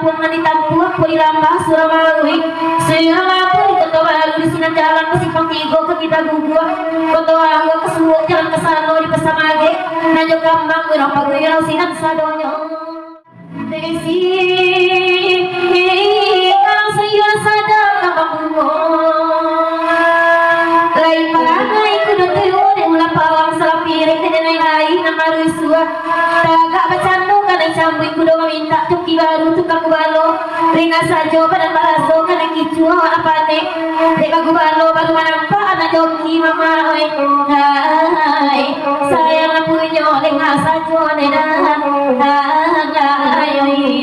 pun ditampung puri lambah suramawi suramawi ketua baru di sini jalan ke simpang tigo ke kita gugua ketua anggo ke suwuk jalan ke sano di pesamage najo kambang wirang pagwirang sinan sadonyo desi kang sayur sadang kambang bungo lain palangai kudu tuyul ulah pawang salah piring kedenai lain nama rusua tagak bacandu kana cambui kudu meminta cuki baru tukang balo ringa sajo badan baraso kana kicu apane deka gubalo baru manampa anak joki mama oi hai sayang punyo ringa sajo nedan hai